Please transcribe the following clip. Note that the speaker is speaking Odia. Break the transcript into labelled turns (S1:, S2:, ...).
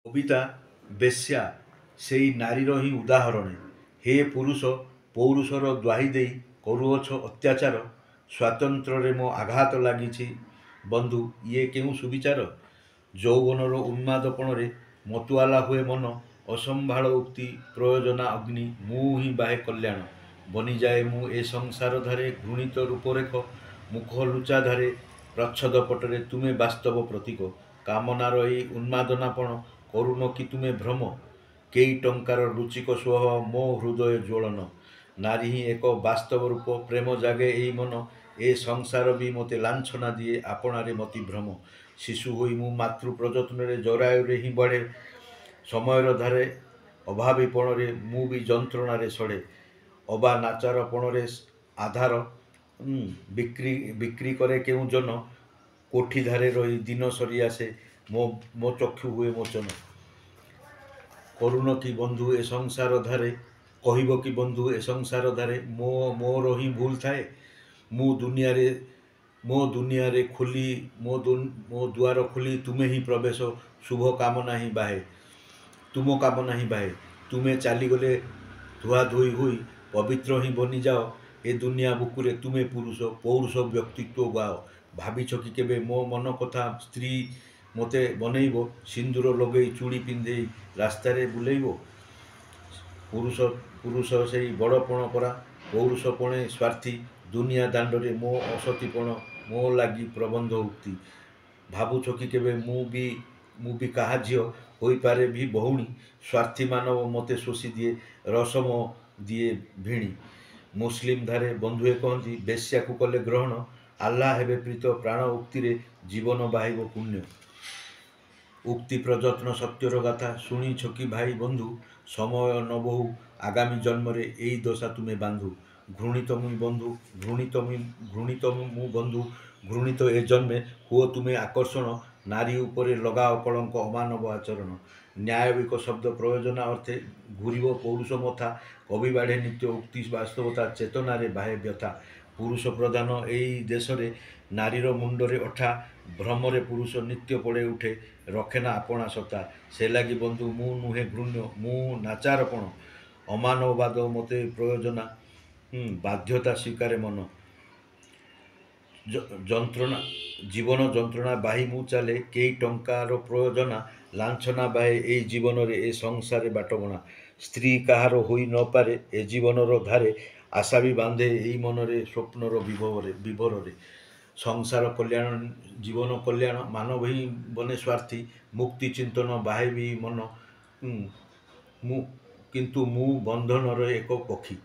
S1: কবিতা বেশ্যা সেই নারীর ହିଁ ଉଦାହରଣ। ହେ ପୁରୁଷ ପୌରୁଷର ଦ୍ୱାହି ଦେଇ କରୁଅଛ ଅତ୍ୟାଚାର, ସ୍ୱାତନ୍ତ୍ର୍ୟରେ ମୋ ଆଘାତ ଲାଗିଛି ବନ୍ଧୁ ଇଏ କେଉଁ ସୁବିଚାର। ଯୌବନର ଉନ୍ମାଦପଣରେ ମତୁଆଲା ହୁଏ ମନ, ଅସମ୍ଭାଳ ଉକ୍ତି ପ୍ରୟୋଜନା ଅଗ୍ନି ମୁଁ ହିଁ ବାହେ କଲ୍ୟାଣ। ବନିଯାଏ ମୁଁ ଏ ସଂସାର ଧାରେ ଘୃଣିତ ରୂପରେଖ, ମୁଖ ଲୁଚା ଧାରେ ପ୍ରଚ୍ଛଦ ପଟରେ ତୁମେ ବାସ୍ତବ ପ୍ରତୀକ। କାମନାର ଏଇ ଉନ୍ମାଦନାପଣ କରୁନ କି ତୁମେ ଭ୍ରମ, କେଇ ଟଙ୍କାର ଲୁଚିକ ସ୍ୱଭାବ ମୋ ହୃଦୟ ଜ୍ୱଳନ। ନାରୀ ହିଁ ଏକ ବାସ୍ତବ ରୂପ, ପ୍ରେମ ଜାଗେ ଏଇ ମନ, ଏ ସଂସାର ବି ମୋତେ ଲାଞ୍ଛନା ଦିଏ ଆପଣାରେ ମତି ଭ୍ରମ। ଶିଶୁ ହୋଇ ମୁଁ ମାତୃ ପ୍ରଯତ୍ନରେ ଜରାୟୁରେ ହିଁ ବଢ଼େ, ସମୟର ଧାରେ ଅଭାବୀପଣରେ ମୁଁ ବି ଯନ୍ତ୍ରଣାରେ ସଢ଼େ। ଅବା ନାଚାରପଣରେ ଆଧାର ବିକ୍ରି କରେ କେଉଁ ଜନ, କୋଠି ଧାରେ ରହି ଦିନ ସରି ଆସେ ମୋ ଚକ୍ଷୁ ହୁଏ ମୋଚନ। କରୁନ କି ବନ୍ଧୁ ଏ ସଂସାର ଧାରେ, କହିବ କି ବନ୍ଧୁ ଏ ସଂସାର ଧାରେ ମୋର ହିଁ ଭୁଲ ଥାଏ। ମୋ ଦୁନିଆରେ ଖୋଲି ମୋ ଦୁଆର ଖୋଲି ତୁମେ ହିଁ ପ୍ରବେଶ, ଶୁଭ କାମନା ହିଁ ବାହେ ତୁମ କାମନା ହିଁ ବାହେ। ତୁମେ ଚାଲିଗଲେ ଧୁଆ ଧୋଇ ହୋଇ ପବିତ୍ର ହିଁ ବନିଯାଅ, ଏ ଦୁନିଆ ବୁକୁରେ ତୁମେ ପୁରୁଷ ପୌରୁଷ ବ୍ୟକ୍ତିତ୍ୱ ଗାଅ। ଭାବିଛ କି କେବେ ମୋ ମନ କଥା, ସ୍ତ୍ରୀ ମୋତେ ବନେଇବ, ସିନ୍ଦୁର ଲଗେଇ ଚୁଡ଼ି ପିନ୍ଧେଇ ରାସ୍ତାରେ ବୁଲେଇବ। ପୁରୁଷ ସେଇ ବଡ଼ପଣ ପରା, ପୌରୁଷପଣେ ସ୍ୱାର୍ଥୀ, ଦୁନିଆ ଦାଣ୍ଡରେ ମୋ ଅସତୀପଣ ମୋ ଲାଗି ପ୍ରବନ୍ଧ ଉକ୍ତି। ଭାବୁଛ କି କେବେ ମୁଁ ବି କାହା ଝିଅ ହୋଇପାରେ ବି ବହୁଣୀ, ସ୍ୱାର୍ଥୀ ମାନବ ମୋତେ ଶୋଷି ଦିଏ, ରସମ ଦିଏ ଭିଣି। ମୁସଲିମ ଧାରେ ବନ୍ଧୁଏ କହନ୍ତି, ବେଶ୍ୟାକୁ କଲେ ଗ୍ରହଣ, ଆଲ୍ଲାହ ହେବେ ପ୍ରୀତ ପ୍ରାଣ ଉକ୍ତିରେ ଜୀବନ ବାହିବ ପୁଣ୍ୟ। ଉକ୍ତି ପ୍ରଯତ୍ନ ସତ୍ୟର ଗାଥା, ଶୁଣିଛ କି ଭାଇ ବନ୍ଧୁ, ସମୟ ନ ବହୁ ଆଗାମୀ ଜନ୍ମରେ ଏଇ ଦଶା ତୁମେ ବାନ୍ଧୁ। ଘୃଣିତ ମୁଁ ବନ୍ଧୁ ଘୃଣିତ ଏ ଜନ୍ମେ ହୁଅ ତୁମେ ଆକର୍ଷଣ, ନାରୀ ଉପରେ ଲଗାଅ କଳଙ୍କ ଅମାନବ ଆଚରଣ। ନ୍ୟାୟିକ ଶବ୍ଦ ପ୍ରୟୋଜନା ଅର୍ଥେ ଘୂରିବ ପୌରୁଷ ମଥା, କବି ବାଢ଼େ ନିତ୍ୟ ଉକ୍ତି ବାସ୍ତବତା ଚେତନାରେ ବାହେ ବ୍ୟଥା। ପୁରୁଷ ପ୍ରଧାନ ଏଇ ଦେଶରେ ନାରୀର ମୁଣ୍ଡରେ ଅଠା, ଭ୍ରମରେ ପୁରୁଷ ନିତ୍ୟ ପଡ଼େ ଉଠେ, ରଖେନା ଆପଣା ସତ୍ତା। ସେ ଲାଗି ବନ୍ଧୁ ମୁଁ ନୁହେଁ ଘୃଣ୍ୟ, ମୁଁ ନାଚାରପଣ, ଅମାନବବାଦ ମୋତେ ପ୍ରୟୋଜନା, ବାଧ୍ୟତା ସ୍ୱୀକାରେ ମନ। ଜୀବନ ଯନ୍ତ୍ରଣା ବାହି ମୁଁ ଚାଲେ, କେଇ ଟଙ୍କାର ପ୍ରୟୋଜନା, ଲାଞ୍ଛନା ବାହେ ଏଇ ଜୀବନରେ ଏ ସଂସାରେ ବାଟବଣା। ସ୍ତ୍ରୀ କାହାର ହୋଇ ନ ପାରେ ଏ ଜୀବନର ଧାରେ, ଆଶା ବି ବାନ୍ଧେ ଏଇ ମନରେ ସ୍ୱପ୍ନର ବିଭୋରରେ। ସଂସାର କଲ୍ୟାଣ ଜୀବନ କଲ୍ୟାଣ, ମାନବ ହିଁ ବନେ ସ୍ୱାର୍ଥୀ, ମୁକ୍ତି ଚିନ୍ତନ ବାହେ ବି ମନ, କିନ୍ତୁ ମୁଁ ବନ୍ଧନର ଏକ ପକ୍ଷୀ।